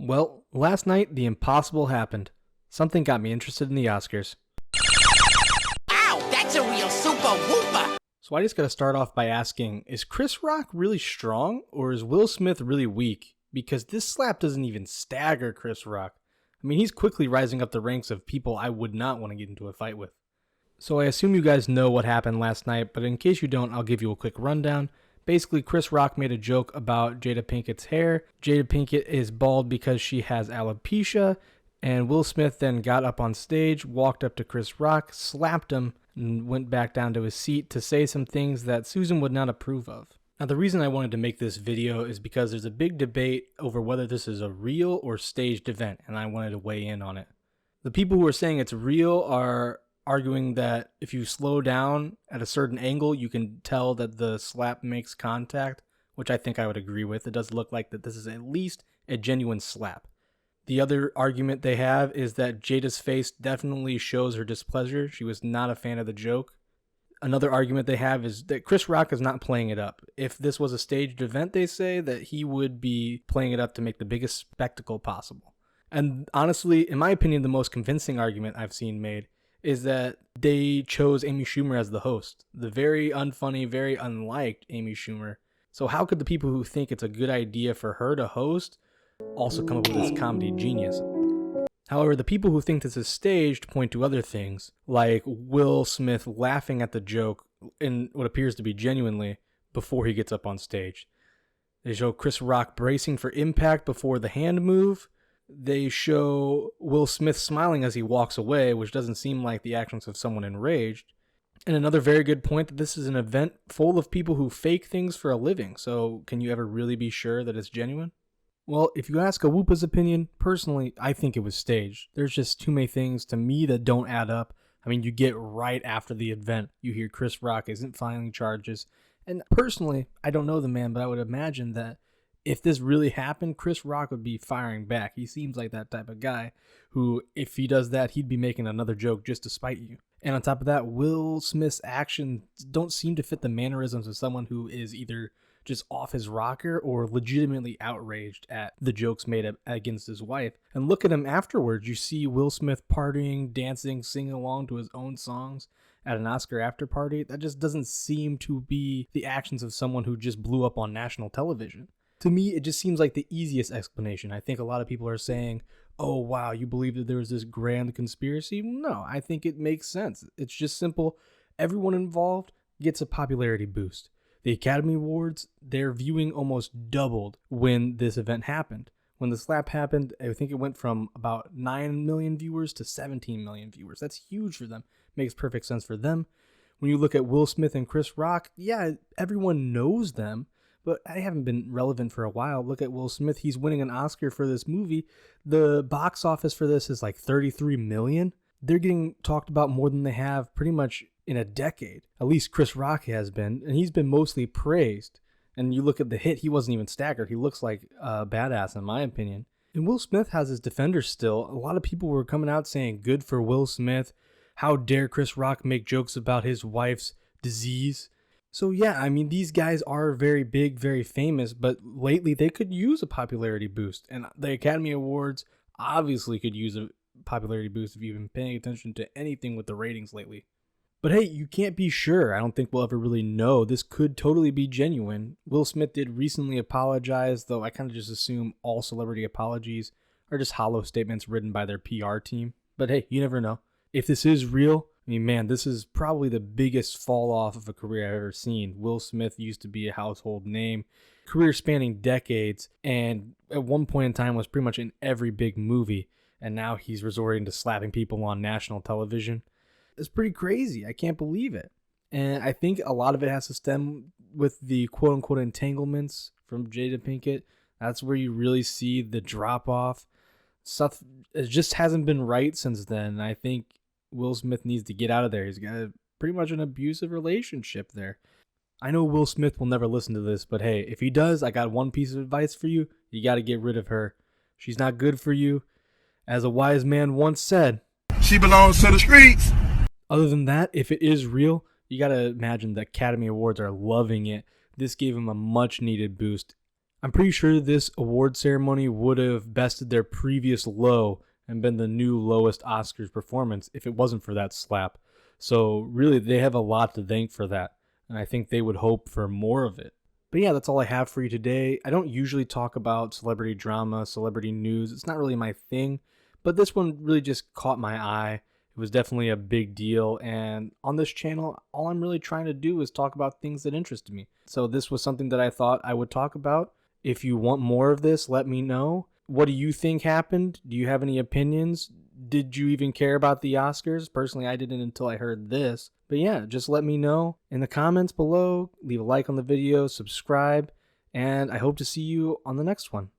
Well, last night the impossible happened. Something got me interested in the Oscars. Ow, that's a real super whooper! So I just gotta start off by asking, is Chris Rock really strong or is Will Smith really weak? Because this slap doesn't even stagger Chris Rock. I mean, he's quickly rising up the ranks of people I would not want to get into a fight with. So I assume you guys know what happened last night, but in case you don't, I'll give you a quick rundown. Basically, Chris Rock made a joke about Jada Pinkett's hair. Jada Pinkett is bald because she has alopecia, and Will Smith then got up on stage, walked up to Chris Rock, slapped him, and went back down to his seat to say some things that Susan would not approve of. Now, the reason I wanted to make this video is because there's a big debate over whether this is a real or staged event, and I wanted to weigh in on it. The people who are saying it's real are arguing that if you slow down at a certain angle, you can tell that the slap makes contact, which I think I would agree with. It does look like that this is at least a genuine slap. The other argument they have is that Jada's face definitely shows her displeasure. She was not a fan of the joke. Another argument they have is that Chris Rock is not playing it up. If this was a staged event, they say that he would be playing it up to make the biggest spectacle possible. And honestly, in my opinion, the most convincing argument I've seen made is that they chose Amy Schumer as the host. The very unfunny, very unliked Amy Schumer. So how could the people who think it's a good idea for her to host also come up with this comedy genius? However, the people who think this is staged point to other things, like Will Smith laughing at the joke in what appears to be genuinely before he gets up on stage. They show Chris Rock bracing for impact before the hand move. They show Will Smith smiling as he walks away, which doesn't seem like the actions of someone enraged. And another very good point that this is an event full of people who fake things for a living, so can you ever really be sure that it's genuine? Well, if you ask a Whoopa's opinion, personally, I think it was staged. There's just too many things to me that don't add up. I mean, you get right after the event, you hear Chris Rock isn't filing charges. And personally, I don't know the man, but I would imagine that if this really happened, Chris Rock would be firing back. He seems like that type of guy who, if he does that, he'd be making another joke just to spite you. And on top of that, Will Smith's actions don't seem to fit the mannerisms of someone who is either just off his rocker or legitimately outraged at the jokes made against his wife. And look at him afterwards. You see Will Smith partying, dancing, singing along to his own songs at an Oscar after party. That just doesn't seem to be the actions of someone who just blew up on national television. To me, it just seems like the easiest explanation. I think a lot of people are saying, oh, wow, you believe that there was this grand conspiracy? No, I think it makes sense. It's just simple. Everyone involved gets a popularity boost. The Academy Awards, their viewing almost doubled when this event happened. When the slap happened, I think it went from about 9 million viewers to 17 million viewers. That's huge for them. Makes perfect sense for them. When you look at Will Smith and Chris Rock, yeah, everyone knows them, but I haven't been relevant for a while. Look at Will Smith. He's winning an Oscar for this movie. The box office for this is like 33 million. They're getting talked about more than they have pretty much in a decade. At least Chris Rock has been, and he's been mostly praised. And you look at the hit, he wasn't even staggered. He looks like a badass in my opinion. And Will Smith has his defenders still. A lot of people were coming out saying good for Will Smith. How dare Chris Rock make jokes about his wife's disease? So yeah, I mean, these guys are very big, very famous, but lately they could use a popularity boost. And the Academy Awards obviously could use a popularity boost if you've been paying attention to anything with the ratings lately. But hey, you can't be sure. I don't think we'll ever really know. This could totally be genuine. Will Smith did recently apologize, though I kind of just assume all celebrity apologies are just hollow statements written by their PR team. But hey, you never know. If this is real, I mean, man, this is probably the biggest fall off of a career I've ever seen. Will Smith used to be a household name, career spanning decades, and at one point in time was pretty much in every big movie. And now he's resorting to slapping people on national television. It's pretty crazy. I can't believe it. And I think a lot of it has to stem with the quote-unquote entanglements from Jada Pinkett. That's where you really see the drop-off. Stuff, it just hasn't been right since then. And I think Will Smith needs to get out of there. He's got pretty much an abusive relationship there. I know Will Smith will never listen to this, but hey, if he does, I got one piece of advice for you. You got to get rid of her. She's not good for you. As a wise man once said, she belongs to the streets. Other than that, if it is real, you got to imagine the Academy Awards are loving it. This gave him a much needed boost. I'm pretty sure this award ceremony would have bested their previous low and been the new lowest Oscars performance if it wasn't for that slap. So really, they have a lot to thank for that, and I think they would hope for more of it. But yeah, that's all I have for you today. I don't usually talk about celebrity drama, celebrity news. It's not really my thing, but this one really just caught my eye. It was definitely a big deal, and on this channel, all I'm really trying to do is talk about things that interest me. So this was something that I thought I would talk about. If you want more of this, let me know. What do you think happened? Do you have any opinions? Did you even care about the Oscars? Personally, I didn't until I heard this. But yeah, just let me know in the comments below. Leave a like on the video, subscribe, and I hope to see you on the next one.